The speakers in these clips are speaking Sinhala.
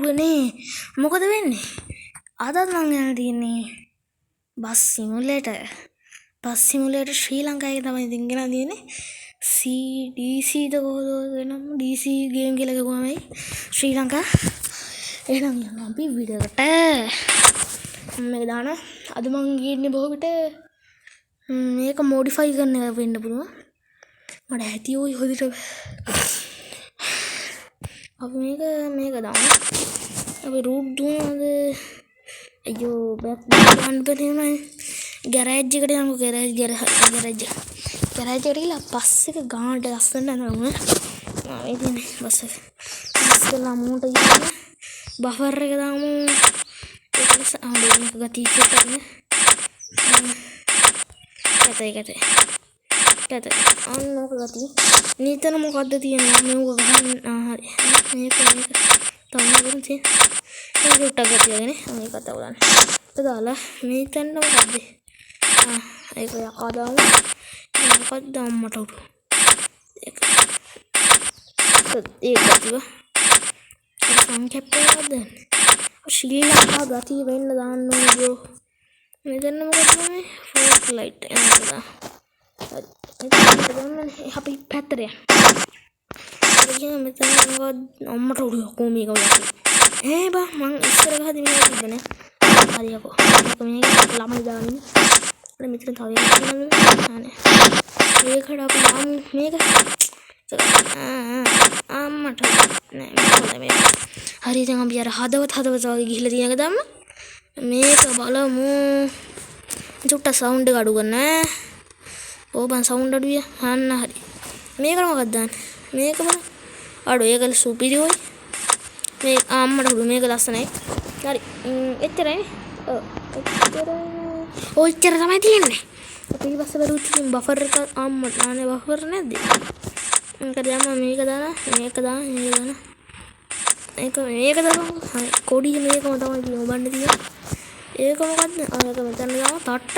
යාළුවනේ මොකද වෙන්නේ? අදත් මං යන තියෙන්නේ බස් සිමුලේටර් ශ්‍රී ලංකාවේ තමයි ඉතින් ගෙනල්ලා තියෙන්නේ. DC ද කොහොමද වෙනම DC ගේම් කියලා ගිහුවමයි ශ්‍රී ලංකා. එහෙනම් යනවා අපි වීඩියෝ එකට. මේක දාන අද මං ගියන්නේ බොහෝ විට මේක මොඩිෆයි කරන්න එක වෙන්න පුළුවන්. මට ඇති ওই හොදිට අපි මේක දාමු. අපි රූට් දුන්නද අයියෝ බෑක් ගන්න බැරිුණා. ගෑරේජ් එකට යමු. ගෑරේජ් එකට ගිහලා බස් එක ගානට ලස්සන නම ආවේ තියෙන්නේ බස් එක. ඉස්සෙල්ලා මූට ගිහින් බෆර් එක දාමු. ඒක ආවේනික ගතිය කරන්න. කැත අන්නෝක ගතිය. නීතන මොකද්ද තියෙන්නේ? මේක ගහන්න හරි. මේක තමයි කරන්නේ. ඒක උට්ටක් ගතියනේ. මේක තවලන්න. ඒක දාලා නීතන මොකද්ද? ඒක යකා දාමු. මොකක්ද අම්මට උඩු. ඒක ගතිය. සංකේප්ප එකක්ද? ශ්‍රී ලංකා ගතිය වෙන්න දාන්න ඕනේ බ්‍රෝ. මෙතන මොකද මේ ෆෝක් ලයිට් එනවා. හරි. මෙතන අපි පැත්තට යන්න. මෙතන මොකද අම්මට උඩු කොහොම මේක වගේ. බා මං ඉස්සර ගහදී මේක තිබ්බනේ. හරියකෝ. මේක ළමයි දාන්නේ. මෙතන තව එකක් තියෙනවා. ඒකට අපි දාමු මේක. අම්මට නෑ මේක. හරි දැන් අපි අර හදවත වගේ ගිහිල්ලා තියෙනක දාන්න. මේක බලමු. චුට්ට සවුන්ඩ් එක අඩු කරන්න. ඕබන් සවුන්ඩ් අඩුය. අන්න හරි. මේකට මොකක්ද දාන්නේ? මේක බලන්න. අඩු ඒකල සුපිරියෝයි. මේ අම්මට උඩු මේක ලස්සනයි. හරි. එච්චරයි. ඔච්චර තමයි තියෙන්නේ. අපි ඊපස්සේ බරුත් තියෙන බෆර් එක අම්මට නානේ බෆර් නැද්ද? මේක දාන්න මේක දාන්න. මේක දාන්න. හරි. කොඩි මේකම තමයි තියෙන්නේ. ඔබන්න තියෙන්නේ. ඒක මොකද්ද? අරක මෙතන දාමු තට්ට.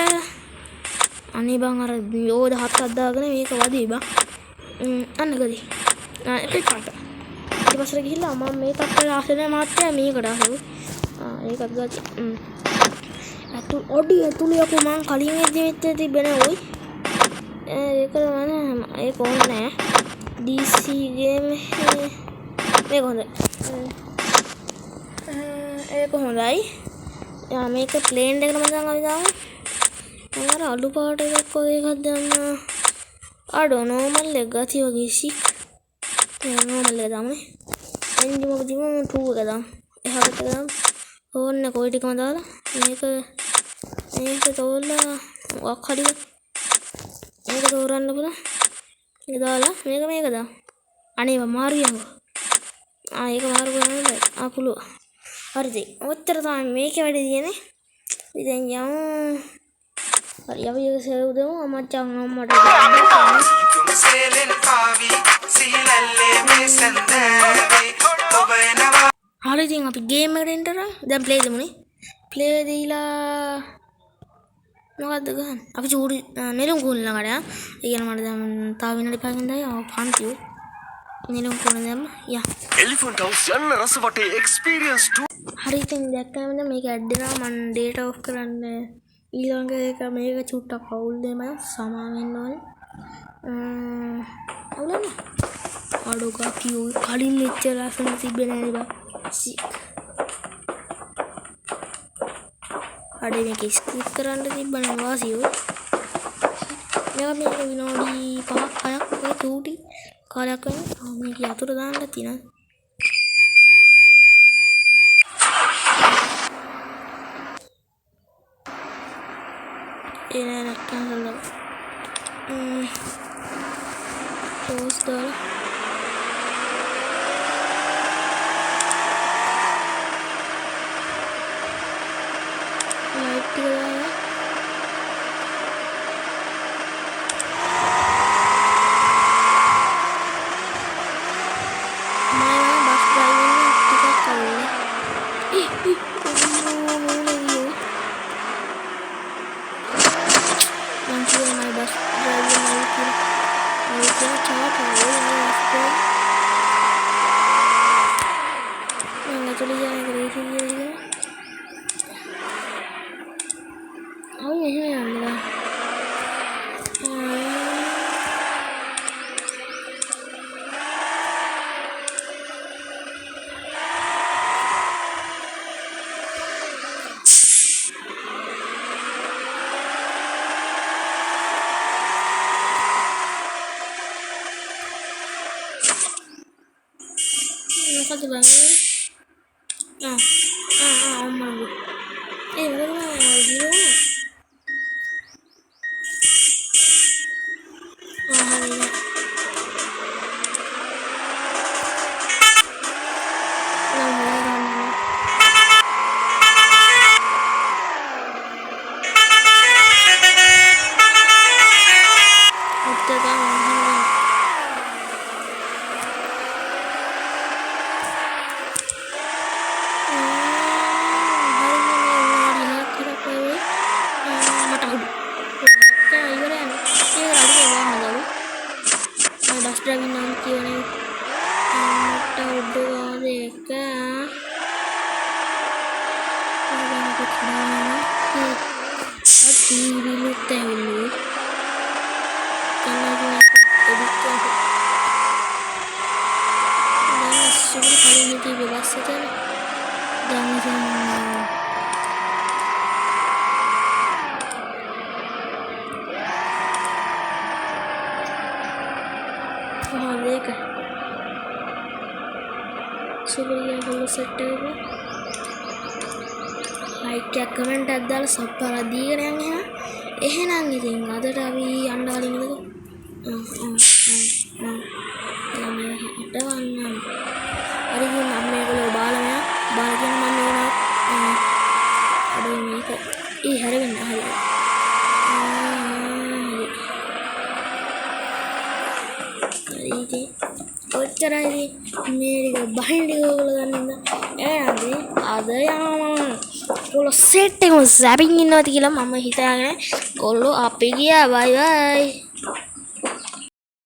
අනේ බං අර යෝද හත්තක් දාගෙන මේක වදී බං. අන්න ගදී. ඒක කාට. ඊට පස්සේ ගිහිල්ලා මම මේ තට්ටේ ආසනේ මාත්‍යා මේකට ආසෙව්. ඒකත් ගත්තා. ඔඩි ඇතුළේ යකෝ මං කලින් එද්දි තිබෙනේ ඔයි. ඒක නෑ ඒක ඕනේ නෑ. DC ගේම් මේක හොඳයි. ඒක හොඳයි. යා මේක ප්ලේන් එකකට මම අපි දාමු. මම අර අලු පාට එකක් වගේ එකක් දාන්න. අඩෝ නෝමල් එක ගතිය වගේ සික්. නෝමල් එක දාමුනේ. එන්ජින් එක දිමු 2 එක දාමු. එහාට දාමු. ඕන්න කොයි ටිකම දාලා මේක තෝරලා මොකක් හරි මේක තෝරන්න පුළුවන්. ඒක දාලා මේක දාමු. අනේ මාරු යනවා. ඒක මාරු කරන්න බෑ. පුළුවන්. හරිද? ඔච්චර තමයි මේකේ වැඩේ තියෙන්නේ. ඉතින් යමු. හරි අපි ඒක සේව් දෙමු. අම්මචන් අම්මට. හරි ඉතින් අපි ගේම් එකට එන්ටර් දැන් ප්ලේ දෙමුනේ. ප්ලේ දීලා මොකද්ද ගහන්නේ? අපි චූරි නෙළුම් කුණ ළඟට යා. ඒ කියන්නේ මට දැන් තව විනාඩි 5කින් දැන් පන්තියෝ. නෙළුම් කුණ දැම්ම. යා. එලිෆන්ට් හවුස් යන්න රස වටේ එක්ස්පීරියන්ස් 2. හරි ඉතින් දැක්කම දැන් මේක ඇඩ් වෙනවා. මම ඩේටා ඔෆ් කරන්න. ඊළඟ එක මේක චුට්ටක් අවුල් දෙම සමා වෙන්න ඕනේ. අවුලන්නේ. අඩෝ ගතියෝ කලින් එච්චර ලස්සන තිබ්බේ නෑ නේද? සික්. අඩේ මේක ස්කිප් කරන්න තිබ්බනේ වාසියෝ. මේක විනාඩි 5ක් 6ක් වගේ චූටි කාලයක් වෙනවා. මේක යතුරු දාන්න තියෙනවා. එන කන්සල් පෝස්ට් දාලා ලයිට් එක දාලා යන රේස් එකේ අව මෙහෙම යන්න මොකද බං අම්මා ඒ මොකද ගිරෝනේ driving नाम की वाले मोटा उड्डू वाले का यहाँ पे खड़ा है और टीवी लुकते हैं लोग करना भी अभी क्या है ना सुबह खाली नहीं थी व्यवस्था चल जाने जाने हाँ देख शुक्रिया बोलो सेट है लाइक क्या कमेंट अद्दाल सब पर दी रहे हैं ये ना नहीं देंगे अदर अभी अंडा वाली नहीं तो अरे ये मम्मी को लो बाल के मम्मी को अरे मेरे को ये हरे बंदा हरे ඔච්චරයි මේක බහින්ඩි ඕගොල්ලෝ ගන්න ඒ අද යාම ඔයගොල්ලෝ සෙට් එකම සැපින් ඉන්නවද කියලා මම හිතාගෙන ඔයගොල්ලෝ අපි ගියා බයි බයි